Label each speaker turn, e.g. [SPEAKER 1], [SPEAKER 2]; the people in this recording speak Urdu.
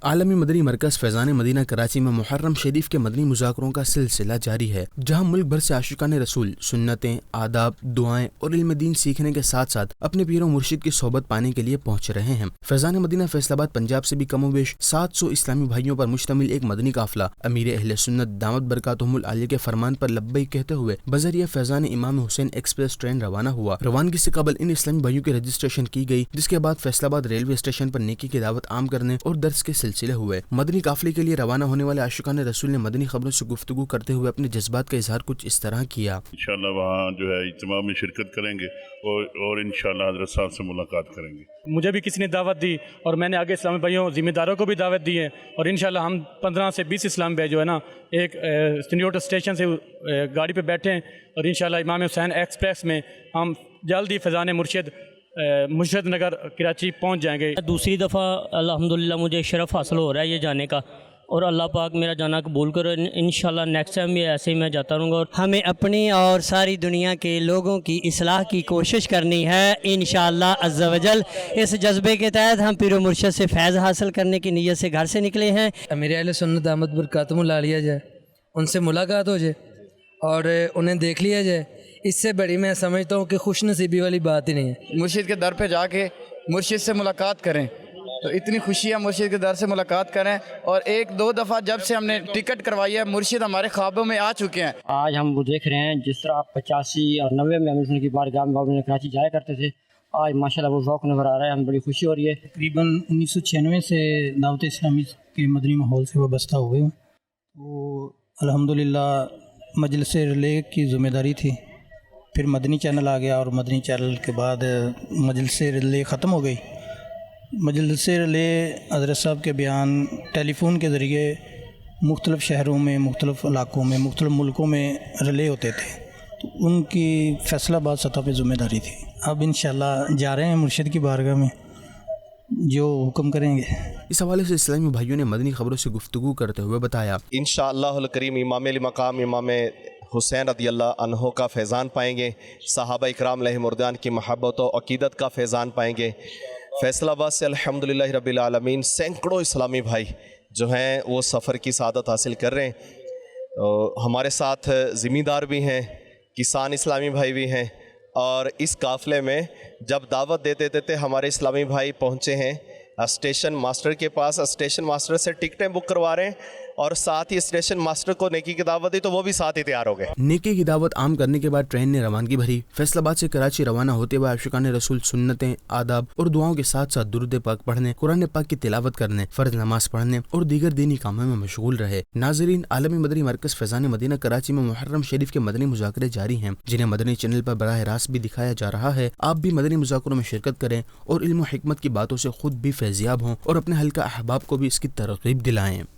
[SPEAKER 1] عالمی مدنی مرکز فیضان مدینہ کراچی میں محرم شریف کے مدنی مذاکروں کا سلسلہ جاری ہے، جہاں ملک بھر سے عاشقان رسول سنتیں، آداب، دعائیں اور علم دین سیکھنے کے ساتھ ساتھ اپنے پیر و مرشد کی صحبت پانے کے لیے پہنچ رہے ہیں۔ فیضان مدینہ فیصل آباد پنجاب سے بھی کم و بیش 700 اسلامی بھائیوں پر مشتمل ایک مدنی قافلہ امیر اہل سنت دامت برکاتہم العالیہ کے فرمان پر لبیک کہتے ہوئے بذریعہ فیضان امام حسین ایکسپریس ٹرین روانہ ہوا۔ روانگی سے قبل ان اسلامی بھائیوں کی رجسٹریشن کی گئی، جس کے بعد فیصل آباد ریلوے اسٹیشن پر نیکی کی دعوت عام کرنے اور درس کے سلسلے ہوئے۔ مدنی قافلے کے لیے روانہ ہونے والے عاشقان رسول نے مدنی خبروں سے گفتگو کرتے ہوئے اپنے جذبات کا اظہار کچھ اس طرح کیا۔
[SPEAKER 2] انشاءاللہ وہاں جو ہے اجتماع میں شرکت کریں گے اور انشاءاللہ حضرت صاحب سے ملاقات کریں گے۔
[SPEAKER 3] مجھے بھی کسی نے دعوت دی اور میں نے آگے اسلامی بھائیوں ذمہ داروں کو بھی دعوت دی ہے، اور انشاءاللہ ہم 15 سے 20 اسلام بھائی جو ہے نا ایک سنیوٹ اسٹیشن سے گاڑی پہ بیٹھے ہیں، اور انشاءاللہ امام حسین ایکسپریس میں ہم جلد ہی فیضان مرشد نگر کراچی پہنچ جائیں گے۔
[SPEAKER 4] دوسری دفعہ الحمدللہ مجھے شرف حاصل ہو رہا ہے یہ جانے کا، اور اللہ پاک میرا جانا قبول کرو۔ انشاءاللہ نیکسٹ ٹائم بھی ایسے ہی میں جاتا رہوں گا۔
[SPEAKER 5] ہمیں اپنی اور ساری دنیا کے لوگوں کی اصلاح کی کوشش کرنی ہے انشاءاللہ عز و جل۔ اس جذبے کے تحت ہم پیر و مرشد سے فیض حاصل کرنے کی نیت سے گھر سے نکلے ہیں۔
[SPEAKER 6] امیر اہل سنت دامت برکاتہم العالیہ جائے، ان سے ملاقات ہو جائے اور انہیں دیکھ لیا جائے، اس سے بڑی میں سمجھتا ہوں کہ خوش نصیبی والی بات ہی نہیں ہے۔
[SPEAKER 7] مرشد کے در پہ جا کے مرشد سے ملاقات کریں تو اتنی خوشی ہے، مرشد کے در سے ملاقات کریں۔ اور ایک دو دفعہ جب سے ہم نے ٹکٹ کروائی ہے، مرشد ہمارے خوابوں میں آ چکے ہیں۔
[SPEAKER 4] آج ہم وہ دیکھ رہے ہیں جس طرح 85 اور 90 میں ہم کی بارگاہ میں کراچی جایا کرتے تھے، آج ماشاءاللہ وہ ذوق نظر آ رہا ہے، ہم بڑی خوشی ہو رہی ہے۔
[SPEAKER 8] تقریباً 1996 سے دعوت اسلامی کے مدنی ماحول سے وابستہ ہوئے ہوں، تو الحمدللہ مجلس ریلے کی ذمہ داری تھی، پھر مدنی چینل آ گیا، اور مدنی چینل کے بعد مجلس ریلے ختم ہو گئی۔ مجلس ریلے حضرت صاحب کے بیان ٹیلی فون کے ذریعے مختلف شہروں میں، مختلف علاقوں میں، مختلف ملکوں میں ریلے ہوتے تھے، تو ان کی فیصل آباد سطح پہ ذمہ داری تھی۔ اب انشاءاللہ جا رہے ہیں مرشد کی بارگاہ میں، جو حکم کریں گے۔
[SPEAKER 1] اس حوالے سے اسلامی بھائیوں نے مدنی خبروں سے گفتگو کرتے ہوئے بتایا،
[SPEAKER 9] انشاءاللہ الکریم امام علی مقام امام حسین رضی اللہ عنہ کا فیضان پائیں گے، صحابہ اکرام علیہ مردان کی محبت و عقیدت کا فیضان پائیں گے۔ فیصل آباد سے الحمدللہ رب العالمین سینکڑوں اسلامی بھائی جو ہیں وہ سفر کی سعادت حاصل کر رہے ہیں۔ ہمارے ساتھ ذمہ دار بھی ہیں، کسان اسلامی بھائی بھی ہیں، اور اس قافلے میں جب دعوت دیتے دیتے ہمارے اسلامی بھائی پہنچے ہیں اسٹیشن ماسٹر کے پاس، اسٹیشن ماسٹر سے ٹکٹیں بک کروا رہے ہیں، اور ساتھ ہی اسٹیشن ماسٹر کو نیکی کی دعوت دی تو وہ بھی ساتھ ہی تیار ہو گئے۔
[SPEAKER 1] نیکی کی دعوت عام کرنے کے بعد ٹرین نے روانگی بھری۔ فیصل آباد سے کراچی روانہ ہوتے ہوئے عاشقان رسول سنتیں، آداب اور دعاؤں کے ساتھ ساتھ درود پاک پڑھنے، قرآن پاک کی تلاوت کرنے، فرض نماز پڑھنے اور دیگر دینی کاموں میں مشغول رہے۔ ناظرین، عالمی مدنی مرکز فیضان مدینہ کراچی میں محرم شریف کے مدنی مذاکرے جاری ہیں، جنہیں مدنی چینل پر براہ راست بھی دکھایا جا رہا ہے۔ آپ بھی مدنی مذاکروں میں شرکت کریں اور علم و حکمت کی باتوں سے خود بھی فیضیاب ہوں، اور اپنے حلقہ احباب کو بھی اس کی ترغیب دلائیں۔